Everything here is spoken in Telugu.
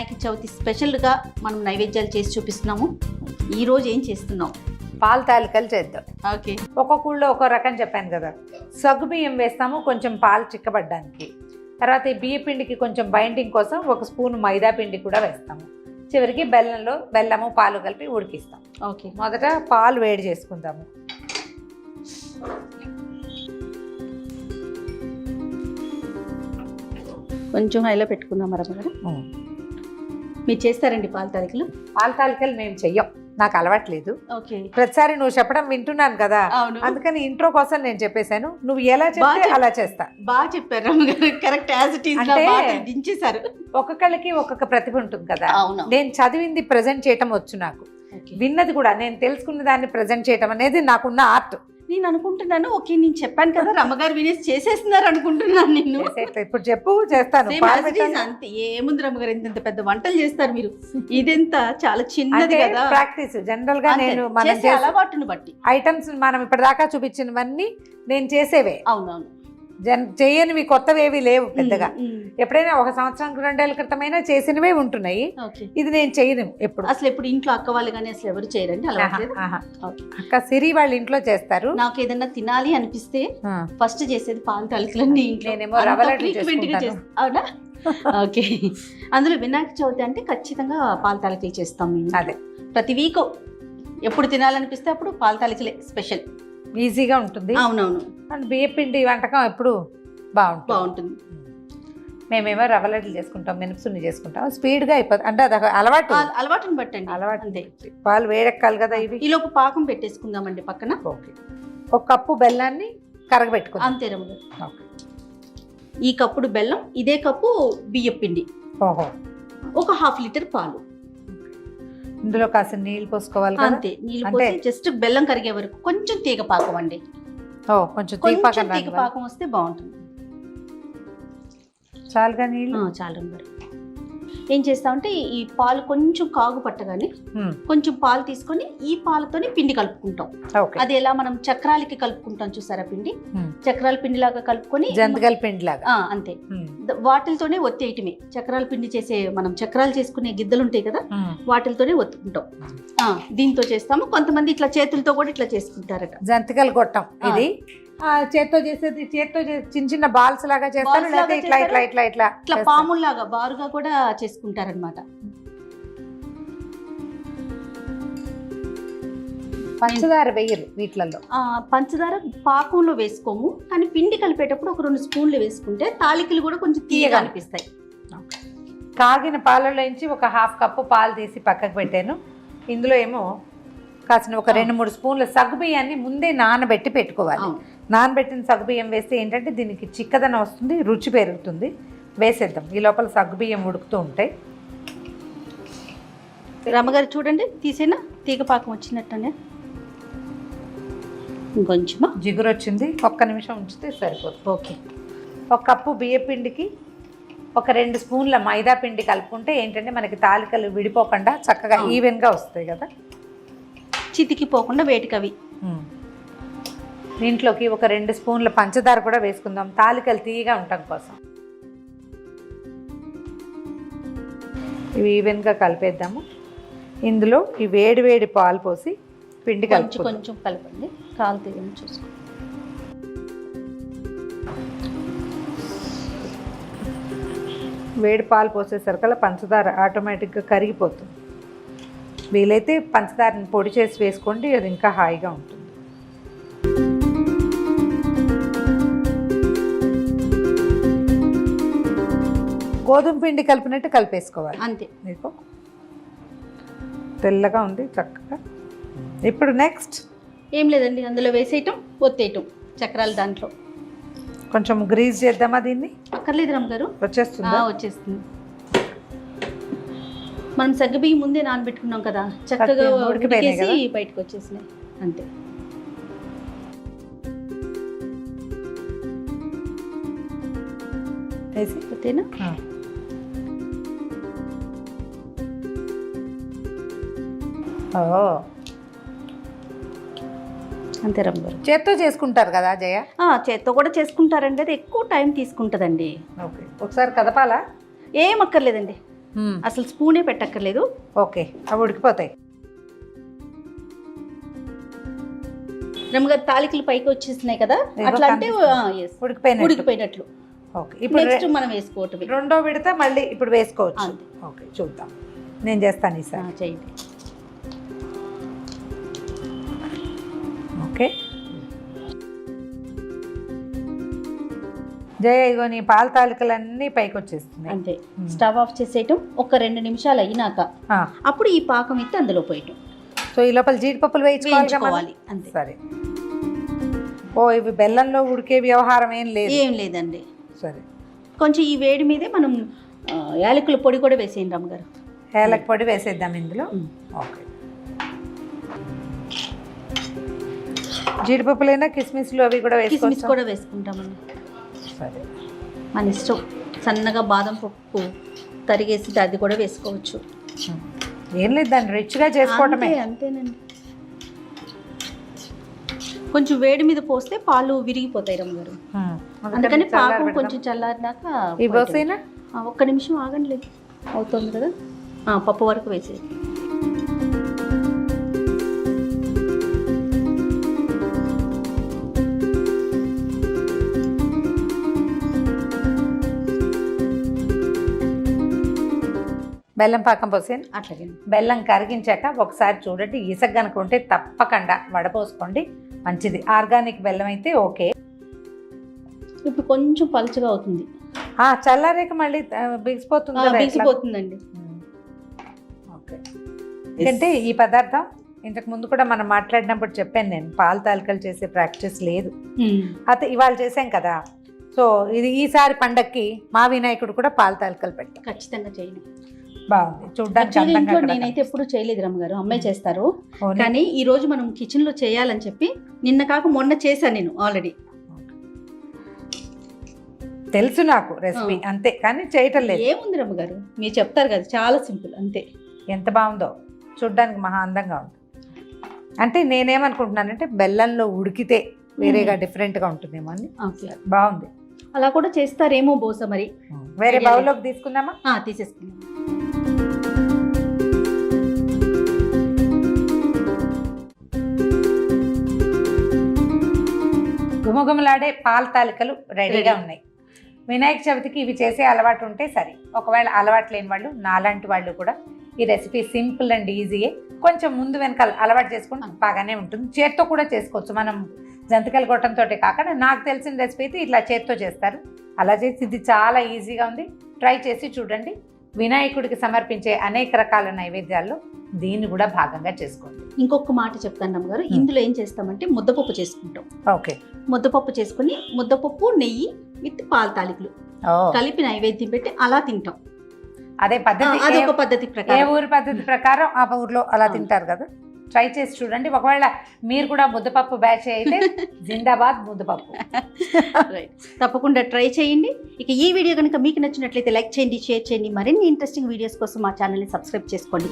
వినాయక చవితి స్పెషల్గా మనం నైవేద్యాలు చేసి చూపిస్తున్నాము. ఈరోజు ఏం చేస్తున్నాం? పాల తాలికలు చేద్దాం. ఓకే, ఒక్కొక్క ఊళ్ళో ఒక్కో రకం చెప్పాను కదా. సగ్గు బియ్యం వేస్తాము కొంచెం పాలు చిక్కబడ్డానికి. తర్వాత ఈ బియ్య పిండికి కొంచెం బైండింగ్ కోసం 1 స్పూన్ మైదా పిండి కూడా వేస్తాము. చివరికి బెల్లము పాలు కలిపి ఉడికిస్తాం. ఓకే, మొదట పాలు వేడి చేసుకుందాము. కొంచెం హైలో పెట్టుకుందాం. రమ్మగారు మీరు చేస్తారండి పాల తాలికలు? పాల తాలికలు మేము చెయ్యం, నాకు అలవాట్లేదు. ఓకే, ప్రతిసారి నువ్వు చెప్పడం వింటున్నాను కదా, అవును. అందుకని ఇంట్రో కోసం నేను చెప్పేశాను. నువ్వు ఎలా చెప్తే అలా చేస్తా. బాగా చెప్పారు రమ్మగారు, కరెక్ట్ యాజ్ ఇట్ ఈస్ అంటే దించేశారు. ఒక్కొక్కళ్ళకి ఒక్కొక్క ప్రతిభ ఉంటుంది కదా. అవును, నేను చదివింది ప్రజెంట్ చేయటం వచ్చు నాకు, విన్నది కూడా నేను తెలుసుకున్న దాన్ని ప్రజెంట్ చేయటం అనేది నాకున్న ఆర్ట్. నేను అనుకుంటున్నాను, ఓకే నేను చెప్పాను కదా రమ్మగారు వినేసి చేసేస్తున్నారు అనుకుంటున్నాను. నేను ఇప్పుడు చెప్పు చేస్తాను. అంతే, ఏముంది రమ్మగారు, ఇంత పెద్ద వంటలు చేస్తారు మీరు. ఇదెంత చాలా చిన్నది కదా. ప్రాక్టీస్ జనరల్ గా నేను అలవాటును బట్టి ఐటమ్స్ మనం ఇప్పటిదాకా చూపించినవన్నీ నేను చేసేవే. అవునవును, చేయనివి కొత్తవేవి లేవు పెద్దగా. ఎప్పుడైనా 1 సంవత్సరం 2 ఏళ్ల క్రితమైనా చేసినవే ఉంటున్నాయి. ఇది నేను చేయను ఎప్పుడు. అసలు ఎప్పుడు ఇంట్లో అక్క వాళ్ళు కానీ అసలు ఎవరు చేయరండి అలా. అక్క సిరి వాళ్ళ ఇంట్లో చేస్తారు. నాకు ఏదన్నా తినాలి అనిపిస్తే ఫస్ట్ చేసేది పాల తాలికలన్నీ. నేనేమో రవ్వ లడ్డు అవునా? ఓకే, అందులో వినాయక చవితి అంటే ఖచ్చితంగా పాల తాలికలు చేస్తాం మేము. అదే ప్రతి వీక్ ఎప్పుడు తినాలనిపిస్తే అప్పుడు పాల తాలికలే స్పెషల్. ఈజీగా ఉంటుంది. అవునవును, అండ్ బియ్యపిండి వంటకం ఎప్పుడు బాగుంటుంది. మేమేమో రవ్వ లడ్డులు చేసుకుంటాం, మినపసున్ని చేసుకుంటాం. స్పీడ్గా అయిపోతుంది, అంటే అది అలవాటుని బట్టండి. అలవాటు అంతే. పాలు వేడెక్కాలి కదా. ఇవి ఈలోపు పాకం పెట్టేసుకుందామండి పక్కన. ఓకే, 1 కప్పు బెల్లాన్ని కరగబెట్టుకుందాం. అంతే రమ్మ. ఈ కప్పుడు బెల్లం, ఇదే కప్పు బియ్యం పిండి, ఓహో 1/2 లీటర్ పాలు. ఇందులో కాస్త నీళ్ళు పోసుకోవాలి. అంతే, నీళ్ళు పోసి జస్ట్ బెల్లం కరిగే వరకు కొంచెం తీగ పాకం అండి. కొంచెం తీగ పాకం వస్తే బాగుంటుంది. చాలుగా నీళ్ళు చాలు. మరి ఏం చేస్తామంటే ఈ పాలు కొంచెం కాగు పట్టగానే కొంచెం పాలు తీసుకొని ఈ పాలతోనే పిండి కలుపుకుంటాం. అది ఎలా మనం చక్రాలకి కలుపుకుంటాం చూసారా పిండి, చక్రాల పిండి లాగా కలుపుకొని జంతికల పిండి లాగా అంతే వాటితోనే ఒత్తేయటమే. చక్రాల పిండి చేసే మనం చక్రాలు చేసుకునే గిద్దలు ఉంటాయి కదా, వాటితోనే ఒత్తుకుంటాం. దీంతో చేస్తాము. కొంతమంది ఇట్లా చేతులతో కూడా ఇట్లా చేసుకుంటారట. జంతికలు గొట్టం ఇది చేత్తో చేసేది. చేత్తో చిన్న చిన్న బాల్స్ లాగా చేస్తారు, లేకపోతే ఇట్లా ఇట్లా ఇట్లా ఇట్లా ఇట్లా పాముల్లాగా బారుగా కూడా చేసుకుంటారనమాట. పంచదార వేయరు వీటిలలో. పంచదార పాకంలో వేసుకోము, కానీ పిండి కలిపేటప్పుడు 1-2 స్పూన్లు వేసుకుంటే తాలికలు కూడా కొంచెం తీయగా అనిపిస్తాయి. కాగిన పాలలో నుంచి 1/2 కప్పు పాలు తీసి పక్కకు పెట్టాను. ఇందులో ఏమో కాసిన 2-3 స్పూన్ల సగ్గుబియ్యాన్ని ముందే నానబెట్టి పెట్టుకోవాలి. నానబెట్టిన సగ్గుబియ్యం వేస్తే ఏంటంటే దీనికి చిక్కదనం వస్తుంది, రుచి పెరుగుతుంది. వేసేద్దాం. ఈ లోపల సగ్గుబియ్యం ఉడుకుతూ ఉంటాయి. రమ్మగారు చూడండి, తీసేనా తీగ పాకం వచ్చినట్టనే. ఇంకొంచెం జిగురు వచ్చింది, 1 నిమిషం ఉంచితే సరిపోతుంది. ఓకే, 1 కప్పు బియ్య పిండికి 2 స్పూన్ల మైదా పిండి కలుపుకుంటే ఏంటంటే మనకి తాలికలు విడిపోకుండా చక్కగా ఈవెన్గా వస్తాయి కదా, చితికిపోకుండా వేటికవి. దీంట్లోకి 2 స్పూన్ల పంచదార కూడా వేసుకుందాం, తాలికలు తీయగా ఉండటం కోసం. ఇవి ఈవెన్గా కలిపేద్దాము. ఇందులో ఈ వేడి వేడి పాలు పోసి పిండి కొంచెం కలపండి, కాలు తీయని చూసుకో. వేడి పాలు పోసేసరికల్లా పంచదార ఆటోమేటిక్గా కరిగిపోతుంది. వీలైతే పంచదారని పొడి చేసి వేసుకోండి, అది ఇంకా హాయిగా ఉంటుంది. గోధుమ పిండి కలిపినట్టు కలిపేసుకోవాలి. అంతే, మీకు తెల్లగా ఉంది చక్కగా. ఇప్పుడు నెక్స్ట్ ఏం లేదండి, అందులో వేసేయటం, ఒత్తేయటం చక్రాలు. దాంట్లో కొంచెం గ్రీజ్ చేద్దామా దీన్ని? అక్కర్లేదు రమ్మగారు, వచ్చేస్తుంది. మనం సగ్గుబియ్యం ముందే నానబెట్టుకున్నాం కదా, చక్కగా ఉడికేసి బయటకు వచ్చేసినాయి. అంతే. అంతేనా? అంతే రమ్మగారు. చేత్తో చేసుకుంటారు కదా జయ? చేత్తో కూడా చేసుకుంటారండి, అది ఎక్కువ టైం తీసుకుంటుందండి. ఓకే, ఒకసారి కదపాలా? ఏం అక్కర్లేదండి, అసలు స్పూనే పెట్టక్కర్లేదు. ఓకే, అవి ఉడికిపోతాయి. రమ్మగారు తాలికలు పైకి వచ్చేస్తున్నాయి కదా, అట్లా అంటే ఉడికిపోయినట్లు. ఓకే, ఇప్పుడు నెక్స్ట్ మనం వేసుకోవటం రెండో విడత మళ్ళీ ఇప్పుడు వేసుకోవచ్చు. ఓకే, చూద్దాం, నేను చేస్తాను ఈసారి. చేయండి. ఓకే జయ, ఇగో నీ పాల తాలికలన్నీ పైకి వచ్చేస్తున్నాయి. అంతే, స్టవ్ ఆఫ్ చేసేయటం. ఒక 2 నిమిషాలు అయినాక అప్పుడు ఈ పాకం ఎత్తి అందులో పోయటం. సో ఈ లోపల జీడిపప్పులు వేయించుకోవాలి. అంతే. సరే. ఓ, ఇవి బెల్లంలో ఉడికే వ్యవహారం ఏం లేదండి. సరే, కొంచెం ఈ వేడి మీదే మనం యాలకుల పొడి కూడా వేసేయండి రమ్మగారు. యాలక పొడి వేసేద్దాం ఇందులో. ఓకే, జీడిపప్పులైనా కిస్మిస్లు అవి కూడా కిస్మిస్ కూడా వేసుకుంటామండి. సరే, మన ఇష్టం. సన్నగా బాదం పప్పు తరిగేసి అది కూడా వేసుకోవచ్చు. ఏం లేదు, దాన్ని రిచ్గా చేసుకోవటమే. అంతేనండి. కొంచెం వేడి మీద పోస్తే పాలు విరిగిపోతాయి రమ్మగారు. అందుకని పాకం కొంచెం చల్లారినాక ఇవ్వసైనా 1 నిమిషం ఆగండి. లేదు, అవుతుంది కదా. పప్పు వరకు వేసేది. బెల్లం పాకం పోసేది. అట్లాగే బెల్లం కరిగించాక ఒకసారి చూడండి, ఇసక కనుక ఉంటే తప్పకుండా వడపోసుకోండి, మంచిది. ఆర్గానిక్ బెల్లం అయితే ఓకే. ఇప్పుడు కొంచెం పలుచగా అవుతుంది. చల్లారేక మళ్ళీ బిగిసిపోతుందండి. ఓకే, ఎందుకంటే ఈ పదార్థం ఇంతకు ముందు కూడా మనం మాట్లాడినప్పుడు చెప్పాను నేను, పాల తాలికలు చేసే ప్రాక్టీస్ లేదు. అయితే ఇవాళ చేసాం కదా, సో ఇది ఈసారి పండక్కి మా వినాయకుడు కూడా పాల తాలికలు పెట్టాం. ఖచ్చితంగా చేయండి. బాగుంది చూడడానికి. నేనైతే ఎప్పుడు చేయలేదు రమ్మగారు, అమ్మాయి చేస్తారు. కానీ ఈ రోజు మనం కిచెన్ లో చేయాలని చెప్పి నిన్న కాక మొన్న చేశాను నేను ఆల్రెడీ. తెలుసు నాకు రెసిపీ, అంతే, కానీ చేయటం లేదు. ఏముంది రమ్మగారు, మీరు చెప్తారు కదా, చాలా సింపుల్, అంతే. ఎంత బాగుందో చూడ్డానికి, మహా అందంగా ఉంది. అంటే నేనేమనుకుంటున్నానంటే బెల్లంలో ఉడికితే వేరేగా డిఫరెంట్గా ఉంటుందేమో అని. బాగుంది. అలా కూడా చేస్తారేమో బహుశా. మరి వేరే బౌల్లోకి తీసుకుందామా? తీసేసుకుందాం. గుమగుమలాడే పాల తాలికలు రెడీగా ఉన్నాయి. వినాయక చవితికి ఇవి చేసే అలవాటు ఉంటే సరే, ఒకవేళ అలవాటు లేని వాళ్ళు, నాలాంటి వాళ్ళు కూడా ఈ రెసిపీ సింపుల్ అండ్ ఈజీయే. కొంచెం ముందు వెనకాల అలవాటు చేసుకుంటే బాగానే ఉంటుంది. చేత్తో కూడా చేసుకోవచ్చు, మనం జంతికల గొట్టంతో కాకుండా నాకు తెలిసిన రెసిపీ అయితే ఇట్లా చేత్తో చేస్తారు. అలా చేసి ఇది చాలా ఈజీగా ఉంది, ట్రై చేసి చూడండి. వినాయకుడికి సమర్పించే అనేక రకాల నైవేద్యాల్లో దీన్ని కూడా భాగంగా చేసుకోండి. ఇంకొక మాట చెప్తాను అమ్మగారు, ఇందులో ఏం చేస్తామంటే ముద్దపప్పు చేసుకుంటాం. ఓకే, ముద్దపప్పు చేసుకుని ముద్దపప్పు, నెయ్యి విత్ పాల తాలికలు కలిపి నైవేద్యం పెట్టి అలా తింటాం. అదే పద్ధతి, అదొక పద్ధతి ప్రకారం, ఏ ఊరి పద్ధతి ప్రకారం ఆ ఊర్లో అలా తింటారు కదా. ట్రై చేసి చూడండి. ఒకవేళ మీరు కూడా ముద్దపప్పు బ్యాచ్ అయితే జిందాబాద్ ముద్దపప్పు. తప్పకుండా ట్రై చేయండి. ఇక ఈ వీడియో కనుక మీకు నచ్చినట్లయితే లైక్ చేయండి, షేర్ చేయండి. మరిన్ని ఇంట్రెస్టింగ్ వీడియోస్ కోసం మా ఛానల్ని సబ్స్క్రైబ్ చేసుకోండి.